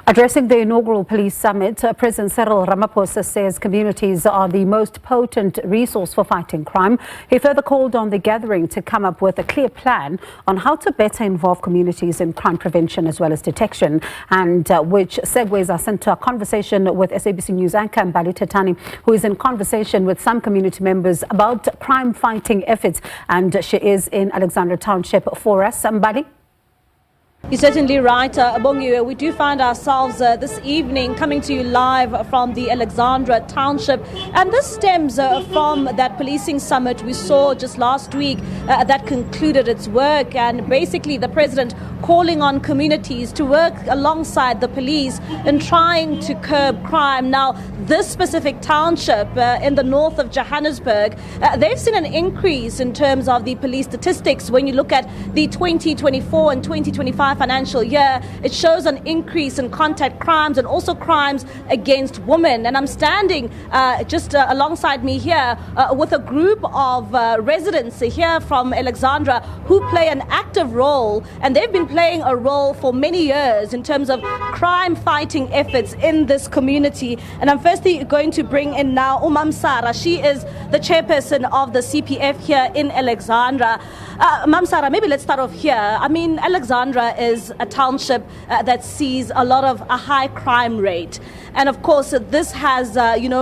Addressing the inaugural police summit, President Cyril Ramaphosa says communities are the most potent resource for fighting crime. He further called on the gathering to come up with a clear plan on how to better involve communities in crime prevention as well as detection, and which segues us into a conversation with SABC News anchor Mbali Thethani, who is in conversation with some community members about crime fighting efforts, and she is in Alexandra Township for us. Mbali? You're certainly right, Abongiwe. We do find ourselves this evening coming to you live from the Alexandra Township, and this stems from that policing summit we saw just last week that concluded its work, and basically the president calling on communities to work alongside the police in trying to curb crime. Now, this specific township in the north of Johannesburg, they've seen an increase in terms of the police statistics. When you look at the 2024 and 2025 financial year, it shows an increase in contact crimes and also crimes against women. And I'm standing just alongside me here with a group of residents here from Alexandra who play an active role, and they've been playing a role for many years in terms of crime fighting efforts in this community. And I'm firstly going to bring in now Sara. She is the chairperson of the CPF here in Alexandra. Sara, maybe let's start off here. I mean, Alexandra is a township that sees a lot of a high crime rate, and of course this has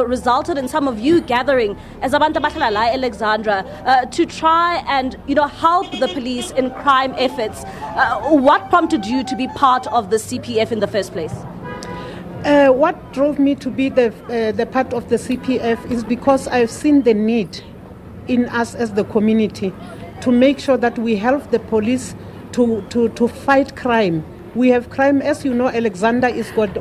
resulted in some of you gathering as Abantu Bahlala Alexandra to try and help the police in crime efforts. What prompted you to be part of the CPF in the first place? What drove me to be the part of the CPF is because I've seen the need in us as the community to make sure that we help the police to fight crime. We have crime, as you know, Alexandra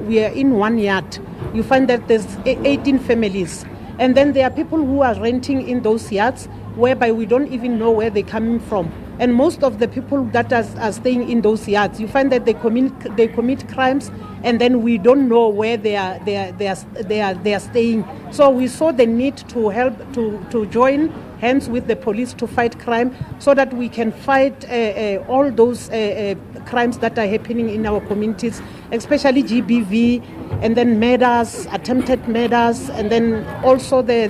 we are in one yard. You find that there's 18 families. And then there are people who are renting in those yards, whereby we don't even know where they're coming from. And most of the people that are staying in those yards, you find that they commit crimes, and then we don't know where they are staying. So we saw the need to help to join hands with the police to fight crime, so that we can fight all those crimes that are happening in our communities, especially GBV, and then murders, attempted murders, and then also the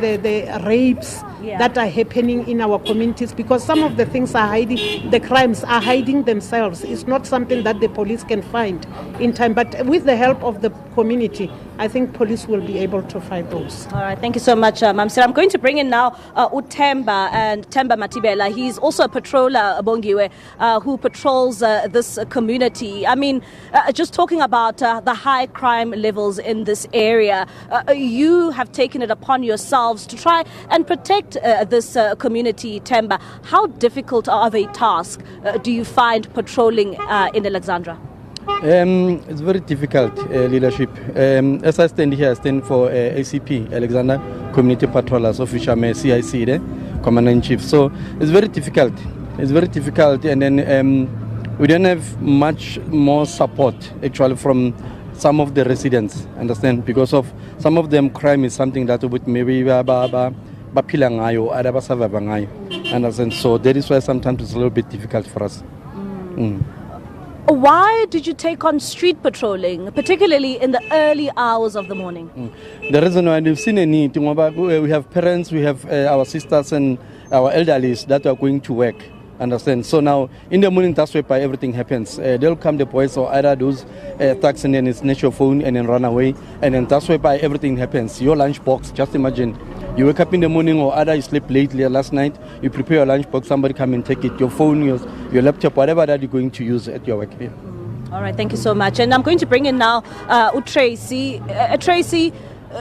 rapes that are happening in our communities, because some of the things are hiding, the crimes are hiding themselves. It's not something that the police can find in time, but with the help of the community, I think police will be able to fight those. All right, thank you so much, Mamsira. I'm going to bring in now Utemba and Temba Matibela. He's also a patroller, Bongiwe, who patrols this community. I mean, just talking about the high crime levels in this area, you have taken it upon yourselves to try and protect this community, Temba. How difficult of a task do you find patrolling in Alexandra? It's very difficult, leadership. As I stand here, I stand for ACP, Alexandra Community Patrollers, official CIC, Commander-in-Chief. So it's very difficult. It's very difficult, and then we don't have much more support, actually, from some of the residents, understand? Because of some of them, crime is something that would maybe understand? So that is why sometimes it's a little bit difficult for us. Why did you take on street patrolling, particularly in the early hours of the morning? The reason why we've seen a need, we have parents, we have our sisters and our elderlies that are going to work, understand? So now, in the morning, that's where everything happens. They'll come, the boys, or either those thugs, and then snatch your phone and then run away, and then that's where everything happens. Your lunchbox, just imagine. You wake up in the morning, or either you sleep late last night, you prepare your lunchbox, somebody come and take it, your phone, your laptop, whatever that you're going to use at your work. Yeah. All right, thank you so much. And I'm going to bring in now Tracy. Tracy,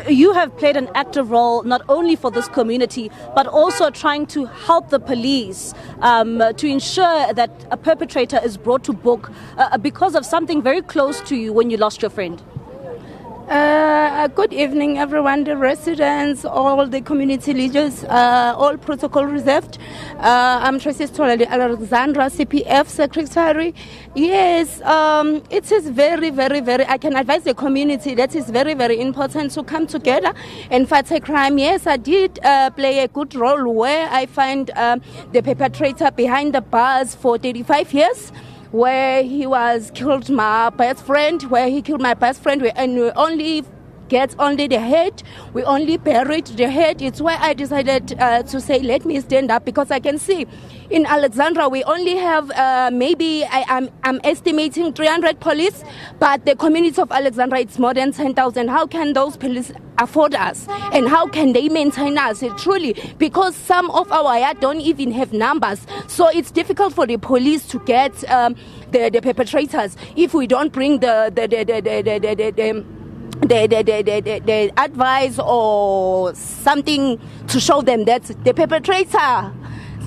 you have played an active role not only for this community, but also trying to help the police to ensure that a perpetrator is brought to book because of something very close to you when you lost your friend. Good evening, everyone, the residents, all the community leaders, all protocol reserved. I'm Tracy Alexandra, CPF Secretary. Yes, it is very, very, very, I can advise the community that is very, very important to come together and fight a crime. Yes, I did play a good role where I find the perpetrator behind the bars for 35 years. where he was killed my best friend, and we only get only the head. We only buried the head. It's why I decided to say, let me stand up, because I can see in Alexandra we only have maybe I'm estimating 300 police, but the community of Alexandra it's more than 10,000. How can those police afford us, and how can they maintain us? Truly, because some of our yard don't even have numbers, so it's difficult for the police to get the perpetrators if we don't bring the advice or something to show them that the perpetrator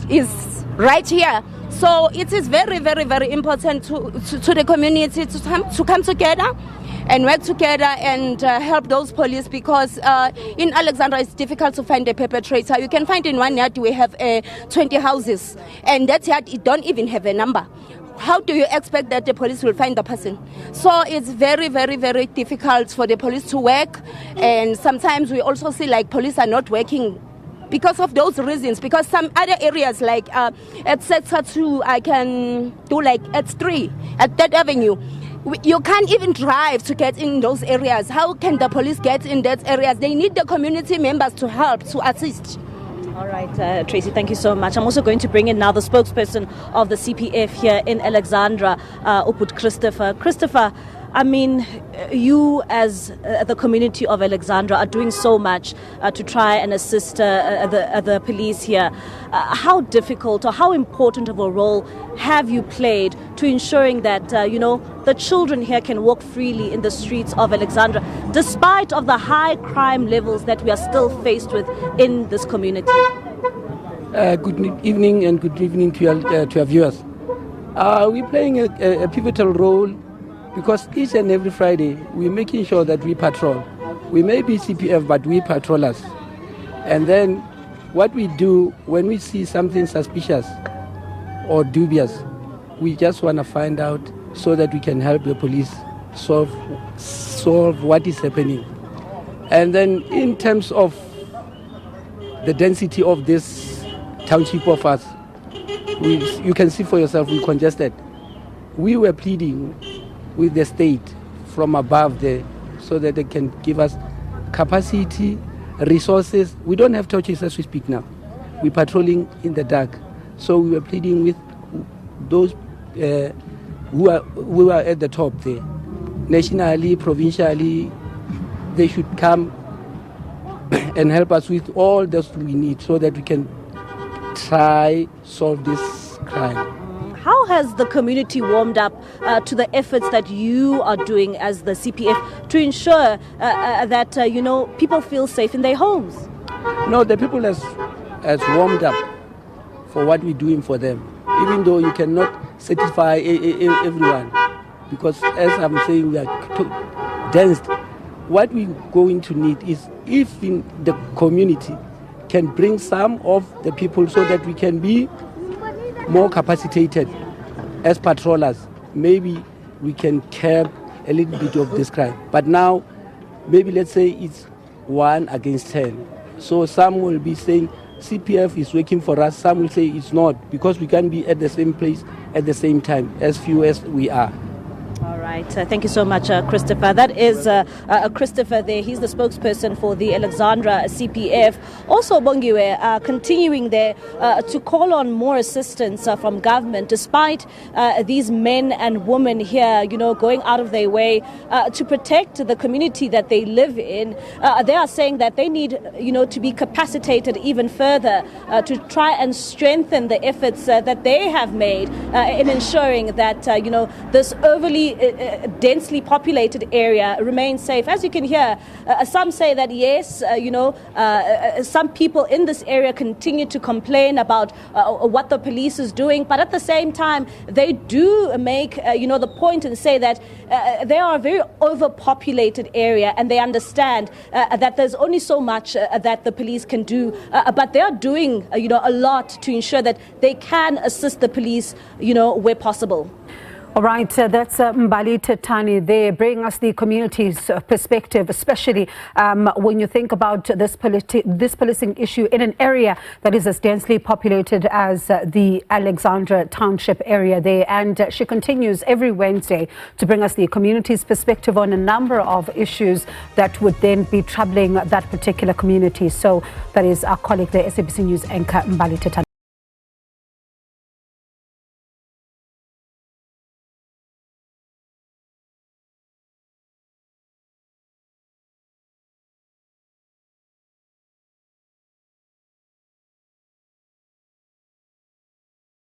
is right here. So it is very, very, very important to the community to come together and work together and help those police, because in Alexandra it's difficult to find the perpetrator. You can find in one yard we have 20 houses, and that yard it don't even have a number. How do you expect that the police will find the person? So it's very, very, very difficult for the police to work. And sometimes we also see like police are not working because of those reasons. Because some other areas like at Sector 2, I can do like at 3, at 3rd Avenue. You can't even drive to get in those areas. How can the police get in those areas? They need the community members to help, to assist. All right, Tracy, thank you so much. I'm also going to bring in now the spokesperson of the CPF here in Alexandra, Uput Christopher. Christopher, I mean, you as the community of Alexandra are doing so much to try and assist the police here. How difficult or how important of a role have you played to ensuring that, the children here can walk freely in the streets of Alexandra, despite of the high crime levels that we are still faced with in this community? Good evening and good evening to your viewers. We're playing a pivotal role, because each and every Friday we're making sure that we patrol. We may be CPF, but we patrollers. And then what we do when we see something suspicious or dubious, we just want to find out so that we can help the police solve what is happening. And then in terms of the density of this township of us, you can see for yourself, we're congested. We were pleading with the state from above there so that they can give us capacity, resources. We don't have torches as we speak now. We're patrolling in the dark. So we were pleading with those who are at the top there, nationally, provincially. They should come and help us with all that we need so that we can try solve this crime. How has the community warmed up to the efforts that you are doing as the CPF to ensure that people feel safe in their homes? No, the people has warmed up for what we're doing for them, even though you cannot satisfy everyone, because as I'm saying, we are dense. What we're going to need is if in the community can bring some of the people so that we can be more capacitated as patrollers, maybe we can curb a little bit of this crime. But now, maybe let's say it's 1 against 10. So some will be saying CPF is working for us, some will say it's not, because we can be at the same place at the same time, as few as we are. All right. Thank you so much, Christopher. That is Christopher there. He's the spokesperson for the Alexandra CPF. Also, Bongiwe, continuing there to call on more assistance from government, despite these men and women here, going out of their way to protect the community that they live in. They are saying that they need, to be capacitated even further to try and strengthen the efforts that they have made in ensuring that, this overly densely populated area remains safe. As you can hear, some say that yes, some people in this area continue to complain about what the police is doing, but at the same time, they do make the point and say that they are a very overpopulated area, and they understand that there's only so much that the police can do, but they are doing a lot to ensure that they can assist the police, where possible. All right, that's Mbali Thethani there, bringing us the community's perspective, especially when you think about this policing issue in an area that is as densely populated as the Alexandra Township area there. And she continues every Wednesday to bring us the community's perspective on a number of issues that would then be troubling that particular community. So that is our colleague, the SABC News anchor, Mbali Thethani.